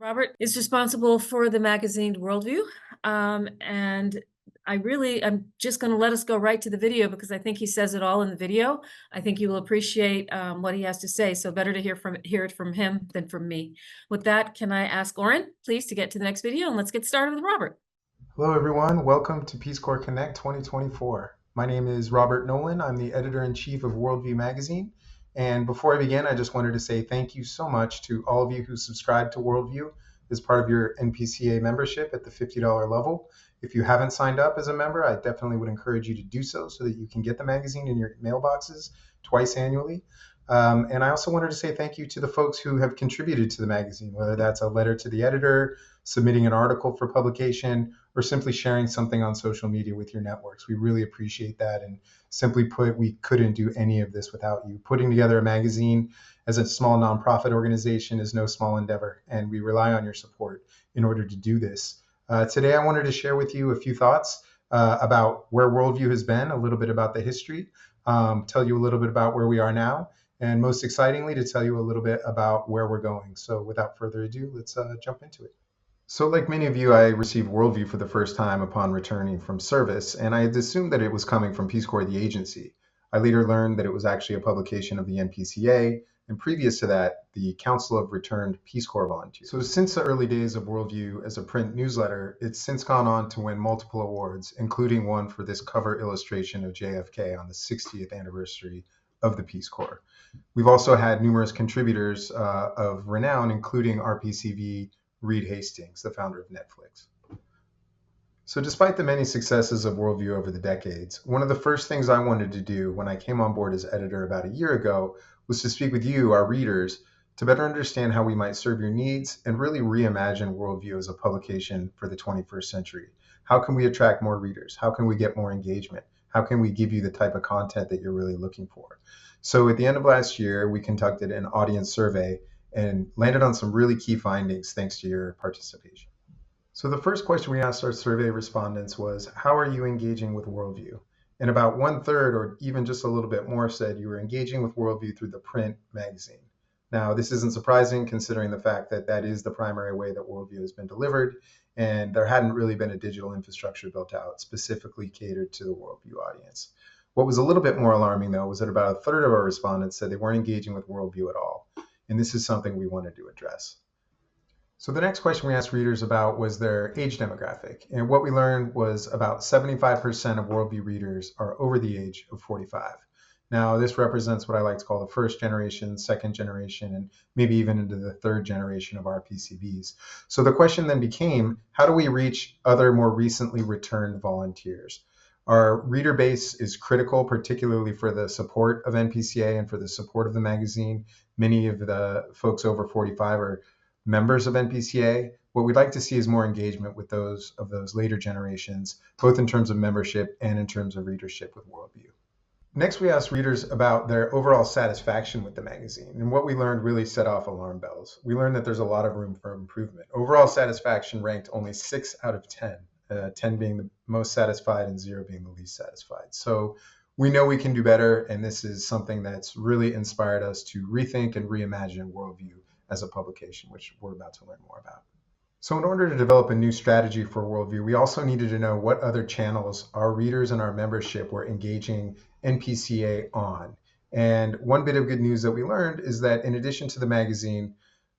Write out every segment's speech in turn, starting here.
Robert is responsible for the magazine Worldview. And I'm just going to let us go right to the video because I think he says it all in the video. I think you will appreciate what he has to say. So better to hear it from him than from me. With that, can I ask Orrin, please, to get to the next video, and let's get started with Robert. Hello, everyone. Welcome to Peace Corps Connect 2024. My name is Robert Nolan. I'm the editor-in-chief of Worldview magazine. And before I begin, I just wanted to say thank you so much to all of you who subscribe to Worldview as part of your NPCA membership at the $50 level. If you haven't signed up as a member, I definitely would encourage you to do so that you can get the magazine in your mailboxes twice annually. And I also wanted to say thank you to the folks who have contributed to the magazine, whether that's a letter to the editor, submitting an article for publication, or simply sharing something on social media with your networks. We really appreciate that. And simply put, we couldn't do any of this without you. Putting together a magazine as a small nonprofit organization is no small endeavor, and we rely on your support in order to do this. Today, I wanted to share with you a few thoughts about where Worldview has been, a little bit about the history, tell you a little bit about where we are now, and most excitingly, to tell you a little bit about where we're going. So without further ado, let's jump into it. So like many of you, I received Worldview for the first time upon returning from service, and I had assumed that it was coming from Peace Corps, the agency. I later learned that it was actually a publication of the NPCA, and previous to that, the Council of Returned Peace Corps Volunteers. So since the early days of Worldview as a print newsletter, it's since gone on to win multiple awards, including one for this cover illustration of JFK on the 60th anniversary of the Peace Corps. We've also had numerous contributors of renown, including RPCV Reed Hastings, the founder of Netflix. So despite the many successes of Worldview over the decades, one of the first things I wanted to do when I came on board as editor about a year ago was to speak with you, our readers, to better understand how we might serve your needs and really reimagine Worldview as a publication for the 21st century. How can we attract more readers? How can we get more engagement? How can we give you the type of content that you're really looking for? So at the end of last year, we conducted an audience survey and landed on some really key findings thanks to your participation. So the first question we asked our survey respondents was, how are you engaging with Worldview? And about 1/3, or even just a little bit more, said you were engaging with Worldview through the print magazine. Now, this isn't surprising considering the fact that that is the primary way that Worldview has been delivered, and there hadn't really been a digital infrastructure built out specifically catered to the Worldview audience. What was a little bit more alarming, though, was that about 1/3 of our respondents said they weren't engaging with Worldview at all. And this is something we wanted to address. So the next question we asked readers about was their age demographic. And what we learned was about 75% of Worldview readers are over the age of 45. Now, this represents what I like to call the first generation, second generation, and maybe even into the third generation of RPCVs. So the question then became, how do we reach other more recently returned volunteers? Our reader base is critical, particularly for the support of NPCA and for the support of the magazine. Many of the folks over 45 are members of NPCA. What we'd like to see is more engagement with those later generations, both in terms of membership and in terms of readership with Worldview. Next, we asked readers about their overall satisfaction with the magazine. And what we learned really set off alarm bells. We learned that there's a lot of room for improvement. Overall satisfaction ranked only 6 out of 10, 10 being the most satisfied and 0 being the least satisfied. So we know we can do better, and this is something that's really inspired us to rethink and reimagine Worldview as a publication, which we're about to learn more about. So in order to develop a new strategy for Worldview, we also needed to know what other channels our readers and our membership were engaging NPCA on. And one bit of good news that we learned is that in addition to the magazine,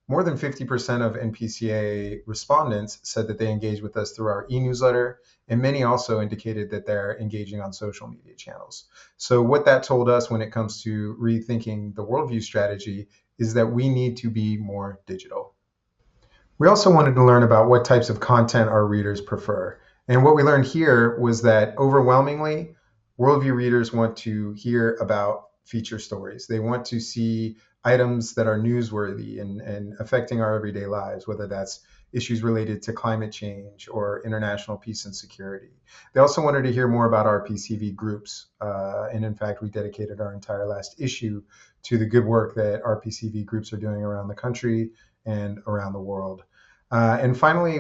more than 50% of NPCA respondents said that they engage with us through our e-newsletter, and many also indicated that they're engaging on social media channels. So what that told us when it comes to rethinking the Worldview strategy is that we need to be more digital. We also wanted to learn about what types of content our readers prefer. And what we learned here was that overwhelmingly, Worldview readers want to hear about feature stories. They want to see items that are newsworthy and affecting our everyday lives, whether that's issues related to climate change or international peace and security. They also wanted to hear more about our RPCV groups. And in fact, we dedicated our entire last issue to the good work that RPCV groups are doing around the country and around the world. And finally,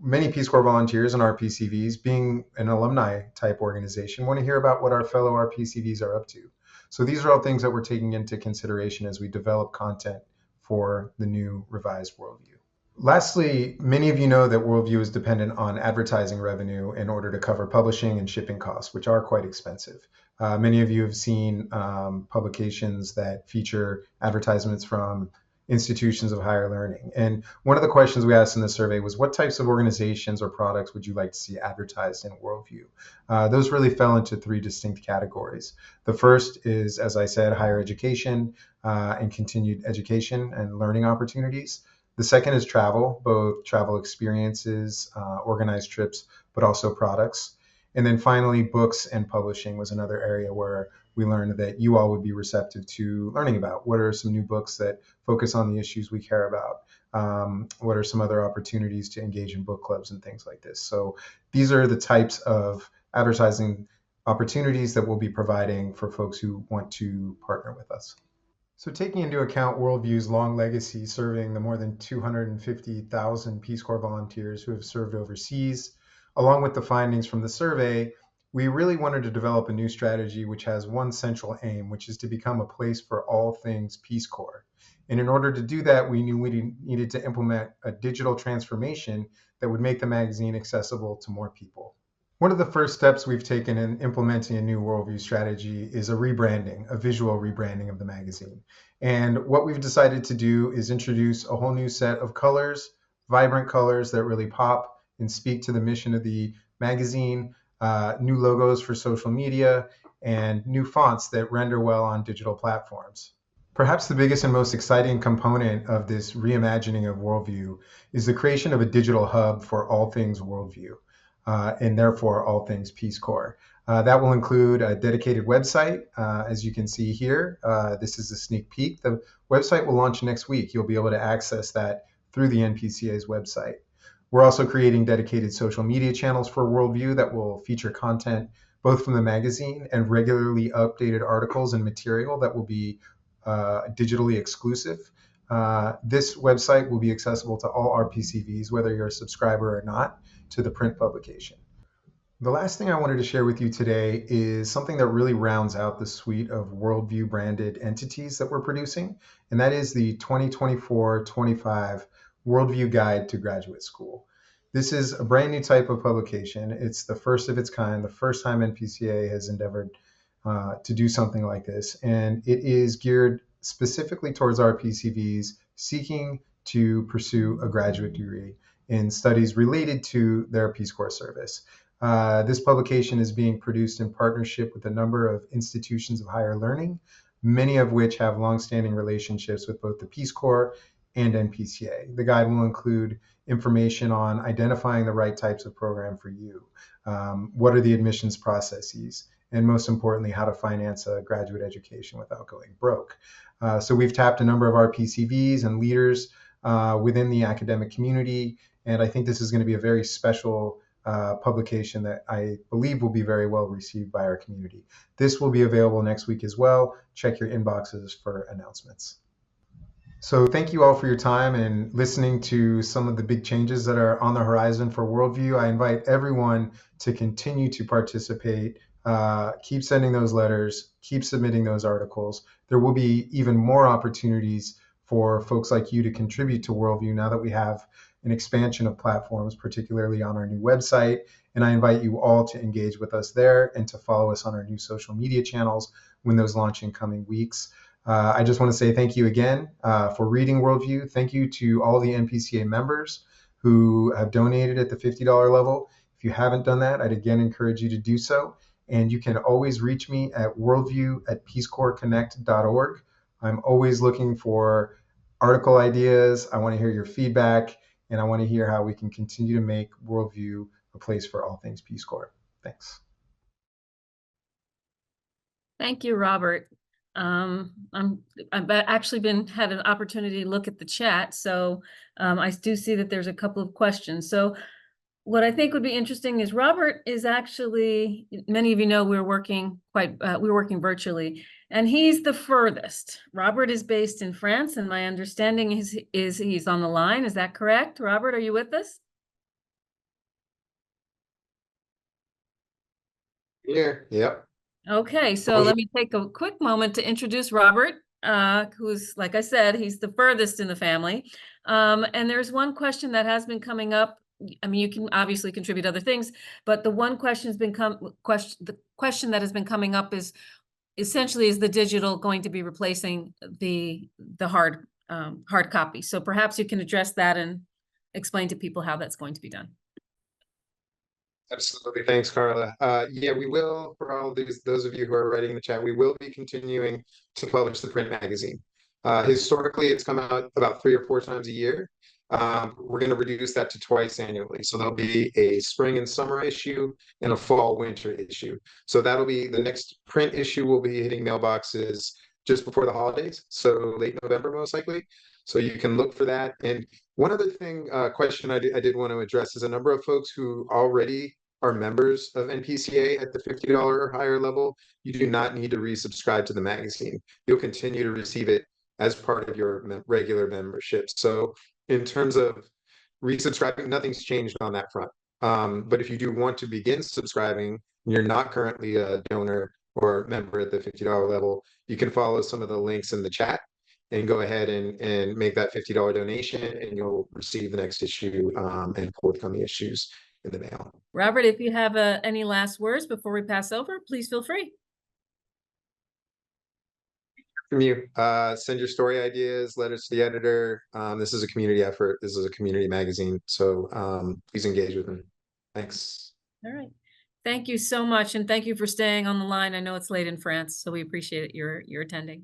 many Peace Corps volunteers and RPCVs, being an alumni type organization, want to hear about what our fellow RPCVs are up to. So these are all things that we're taking into consideration as we develop content for the new revised Worldview. Lastly, many of you know that Worldview is dependent on advertising revenue in order to cover publishing and shipping costs, which are quite expensive. Many of you have seen publications that feature advertisements from institutions of higher learning. And one of the questions we asked in the survey was, what types of organizations or products would you like to see advertised in Worldview? Those really fell into three distinct categories. The first is, as I said, higher education and continued education and learning opportunities. The second is travel, both travel experiences, organized trips, but also products. And then finally, books and publishing was another area where we learned that you all would be receptive to learning about. What are some new books that focus on the issues we care about? What are some other opportunities to engage in book clubs and things like this? So these are the types of advertising opportunities that we'll be providing for folks who want to partner with us. So, taking into account Worldview's long legacy serving the more than 250,000 Peace Corps volunteers who have served overseas, along with the findings from the survey, we really wanted to develop a new strategy which has one central aim, which is to become a place for all things Peace Corps. And in order to do that, we knew we needed to implement a digital transformation that would make the magazine accessible to more people. One of the first steps we've taken in implementing a new Worldview strategy is a rebranding, a visual rebranding of the magazine. And what we've decided to do is introduce a whole new set of colors, vibrant colors that really pop and speak to the mission of the magazine, new logos for social media, and new fonts that render well on digital platforms. Perhaps the biggest and most exciting component of this reimagining of Worldview is the creation of a digital hub for all things Worldview. And therefore all things Peace Corps. That will include a dedicated website, as you can see here. This is a sneak peek. The website will launch next week. You'll be able to access that through the NPCA's website. We're also creating dedicated social media channels for Worldview that will feature content both from the magazine and regularly updated articles and material that will be digitally exclusive. This website will be accessible to all RPCVs, whether you're a subscriber or not, to the print publication. The last thing I wanted to share with you today is something that really rounds out the suite of Worldview branded entities that we're producing, and that is the 2024-25 Worldview Guide to Graduate School. This is a brand new type of publication. It's the first of its kind, the first time NPCA has endeavored to do something like this, and it is geared specifically towards RPCVs seeking to pursue a graduate degree in studies related to their Peace Corps service. This publication is being produced in partnership with a number of institutions of higher learning, many of which have longstanding relationships with both the Peace Corps and NPCA. The guide will include information on identifying the right types of program for you, what are the admissions processes, and most importantly, how to finance a graduate education without going broke. So we've tapped a number of our PCVs and leaders within the academic community, and I think this is going to be a very special publication that I believe will be very well received by our community. This will be available next week as well. Check your inboxes for announcements. So thank you all for your time and listening to some of the big changes that are on the horizon for Worldview. I invite everyone to continue to participate. Keep sending those letters, keep submitting those articles. There will be even more opportunities for folks like you to contribute to Worldview now that we have an expansion of platforms, particularly on our new website. And I invite you all to engage with us there and to follow us on our new social media channels when those launch in coming weeks. I just want to say thank you again for reading Worldview. Thank you to all the NPCA members who have donated at the $50 level. If you haven't done that, I'd again encourage you to do so. And you can always reach me at worldview@peacecorpsconnect.org. I'm always looking for article ideas. I want to hear your feedback, and I want to hear how we can continue to make Worldview a place for all things Peace Corps. Thanks. Thank you, Robert. I've actually had an opportunity to look at the chat, so I do see that there's a couple of questions. So what I think would be interesting is Robert is actually, many of you know, we're working virtually, and he's the furthest. Robert is based in France, and my understanding is he's on the line. Is that correct? Robert, are you with us? Here, yep. Okay, so let me take a quick moment to introduce Robert, who's, like I said, he's the furthest in the family. And there's one question that has been coming up. I mean, you can obviously contribute other things, but the one question's been the question that has been coming up is essentially, is the digital going to be replacing the hard copy? So perhaps you can address that and explain to people how that's going to be done. Absolutely. Thanks, Carla. Yeah, we will, for all those of you who are writing in the chat, we will be continuing to publish the print magazine. Historically, it's come out about 3 or 4 times a year. We're going to reduce that to twice annually. So there'll be a spring and summer issue and a fall winter issue. So that'll be the next print issue will be hitting mailboxes just before the holidays. So late November, most likely. So you can look for that. And one other thing, question I did want to address is a number of folks who already are members of NPCA at the $50 or higher level. You do not need to resubscribe to the magazine. You'll continue to receive it as part of your regular membership. So in terms of resubscribing, nothing's changed on that front. But if you do want to begin subscribing, and you're not currently a donor or member at the $50 level, you can follow some of the links in the chat and go ahead and make that $50 donation, and you'll receive the next issue and forthcoming issues in the mail. Robert, if you have any last words before we pass over, please feel free. From you, send your story ideas, letters to the editor. This is a community effort. This is a community magazine, so please engage with them. Thanks. All right. Thank you so much, and thank you for staying on the line. I know it's late in France, so we appreciate it, your attending.